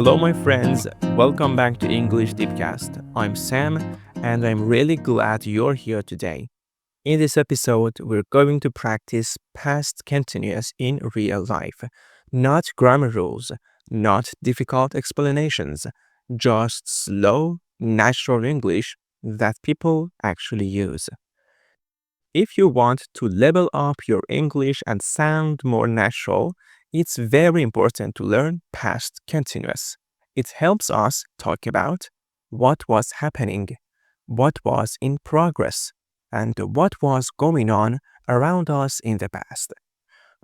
Hello, my friends. Welcome back to English DeepCast. I'm Sam, and I'm really glad you're here today. In this episode, we're going to practice past continuous in real life. Not grammar rules, not difficult explanations, just slow, natural English that people actually use. If you want to level up your English and sound more natural, it's very important to learn past continuous. It helps us talk about what was happening, what was in progress, and what was going on around us in the past.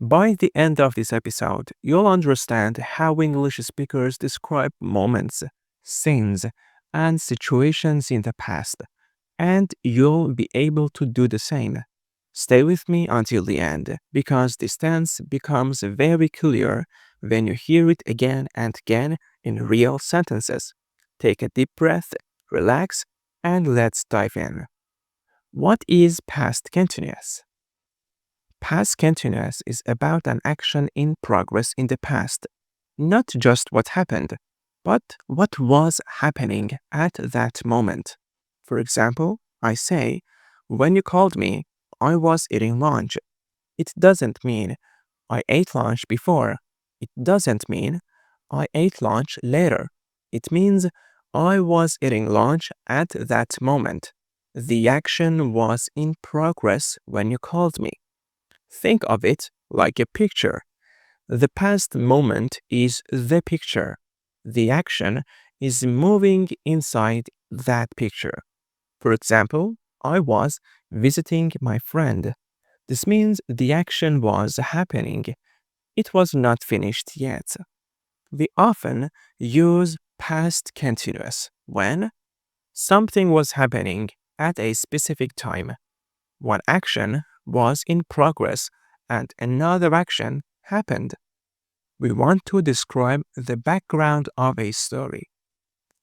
By the end of this episode, you'll understand how English speakers describe moments, scenes, and situations in the past, and you'll be able to do the same. Stay with me until the end because this tense becomes very clear when you hear it again and again in real sentences. Take a deep breath, relax, and let's dive in. What is past continuous? Past continuous is about an action in progress in the past, not just what happened, but what was happening at that moment. For example, I say, when you called me, I was eating lunch. It doesn't mean I ate lunch before. It doesn't mean I ate lunch later. It means I was eating lunch at that moment. The action was in progress when you called me. Think of it like a picture. The past moment is the picture. The action is moving inside that picture. For example, I was visiting my friend. This means the action was happening. It was not finished yet. We often use past continuous when something was happening at a specific time. One action was in progress and another action happened. We want to describe the background of a story.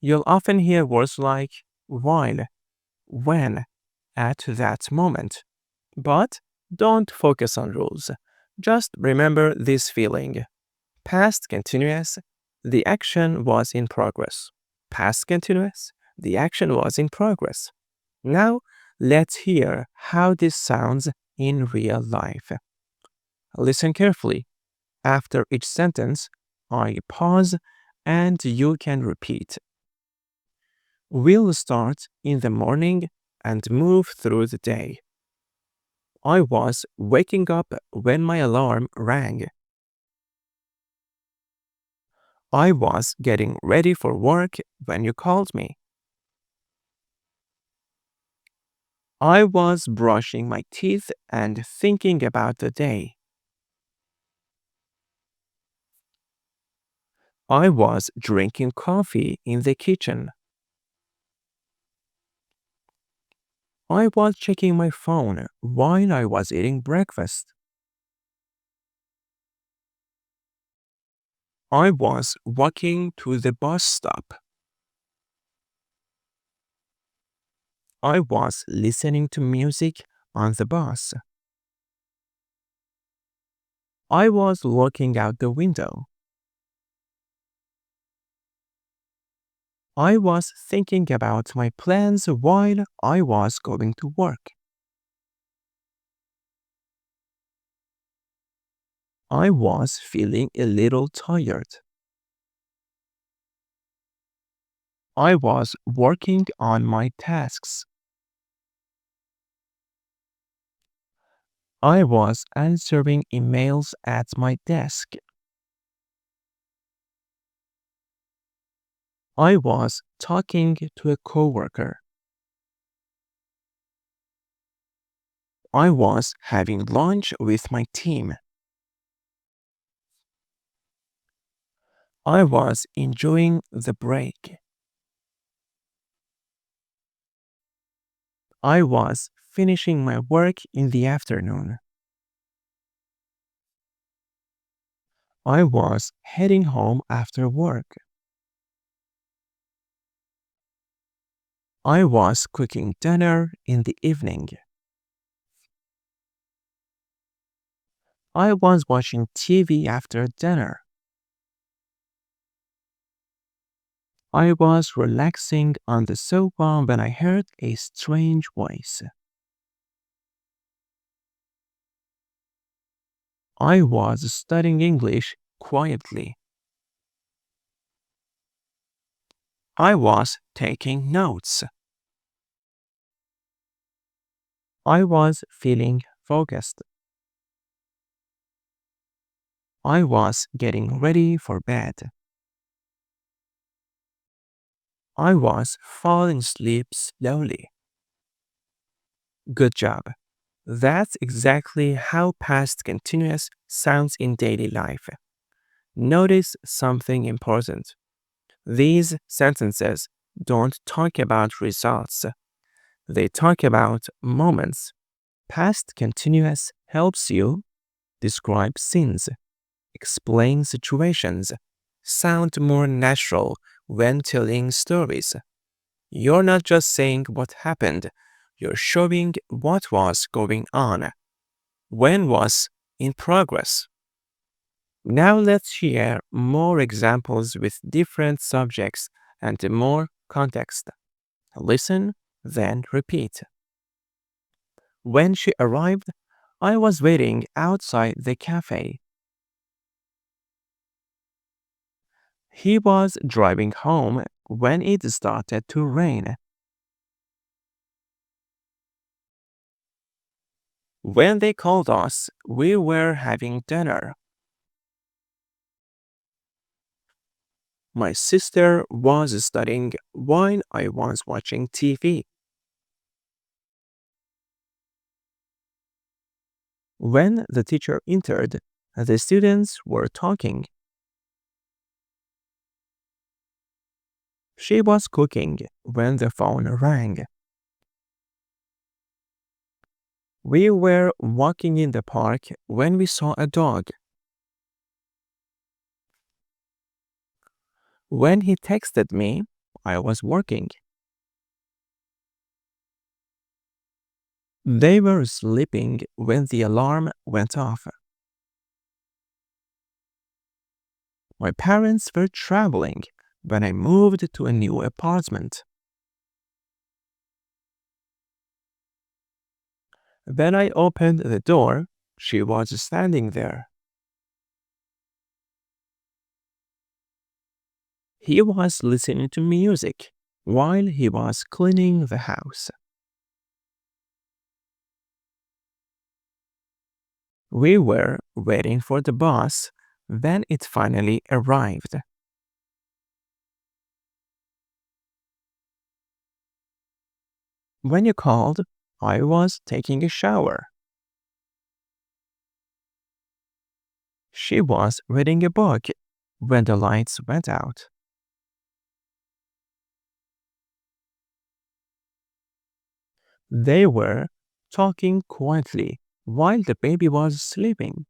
You'll often hear words like while, when, at that moment. But don't focus on rules. Just remember this feeling. Past continuous, the action was in progress. Past continuous, the action was in progress. Now, let's hear how this sounds in real life. Listen carefully. After each sentence, I pause and you can repeat. We'll start in the morning and move through the day. I was waking up when my alarm rang. I was getting ready for work when you called me. I was brushing my teeth and thinking about the day. I was drinking coffee in the kitchen. I was checking my phone while I was eating breakfast. I was walking to the bus stop. I was listening to music on the bus. I was looking out the window. I was thinking about my plans while I was going to work. I was feeling a little tired. I was working on my tasks. I was answering emails at my desk. I was talking to a coworker. I was having lunch with my team. I was enjoying the break. I was finishing my work in the afternoon. I was heading home after work. I was cooking dinner in the evening. I was watching TV after dinner. I was relaxing on the sofa when I heard a strange voice. I was studying English quietly. I was taking notes. I was feeling focused. I was getting ready for bed. I was falling asleep slowly. Good job. That's exactly how past continuous sounds in daily life. Notice something important. These sentences don't talk about results, they talk about moments. Past continuous helps you describe scenes, explain situations, sound more natural when telling stories. You're not just saying what happened, you're showing what was going on, when was in progress. Now let's share more examples with different subjects and more context. Listen, then repeat. When she arrived, I was waiting outside the cafe. He was driving home when it started to rain. When they called us, we were having dinner. My sister was studying while I was watching TV. When the teacher entered, the students were talking. She was cooking when the phone rang. We were walking in the park when we saw a dog. When he texted me, I was working. They were sleeping when the alarm went off. My parents were traveling when I moved to a new apartment. When I opened the door, she was standing there. He was listening to music while he was cleaning the house. We were waiting for the bus when it finally arrived. When you called, I was taking a shower. She was reading a book when the lights went out. They were talking quietly while the baby was sleeping.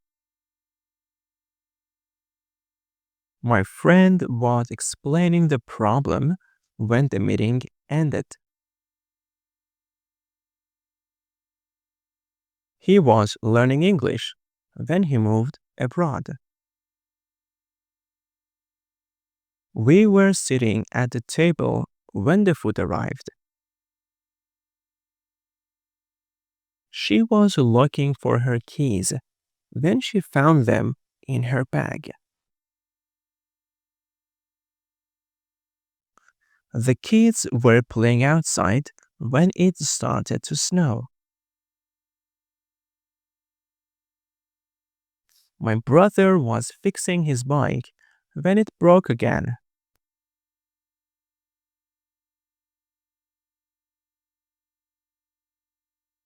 My friend was explaining the problem when the meeting ended. He was learning English when he moved abroad. We were sitting at the table when the food arrived. She was looking for her keys when she found them in her bag. The kids were playing outside when it started to snow. My brother was fixing his bike when it broke again.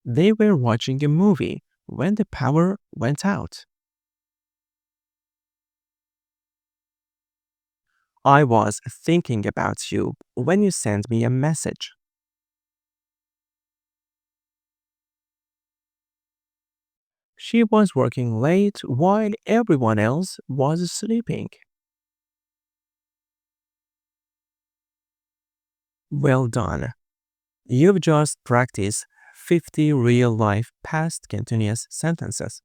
They were watching a movie when the power went out. I was thinking about you when you sent me a message. She was working late while everyone else was sleeping. Well done. You've just practiced 50 real life past continuous sentences.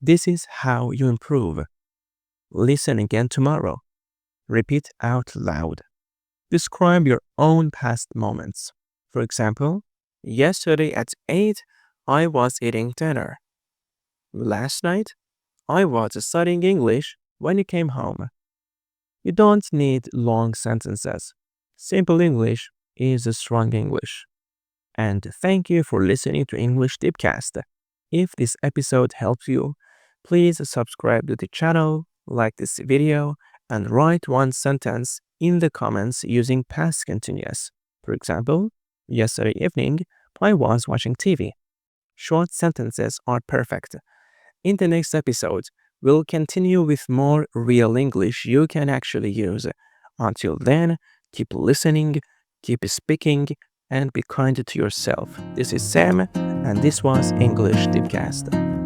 This is how you improve. Listen again tomorrow. Repeat out loud. Describe your own past moments. For example, yesterday at 8, I was eating dinner. Last night, I was studying English when you came home. You don't need long sentences. Simple English is a strong English. And thank you for listening to English DeepCast. If this episode helped you, please subscribe to the channel, like this video, and write one sentence in the comments using past continuous. For example, yesterday evening, I was watching TV. Short sentences are perfect. In the next episode, we'll continue with more real English you can actually use. Until then, keep listening, keep speaking, and be kind to yourself. This is Sam, and this was English Deepcast.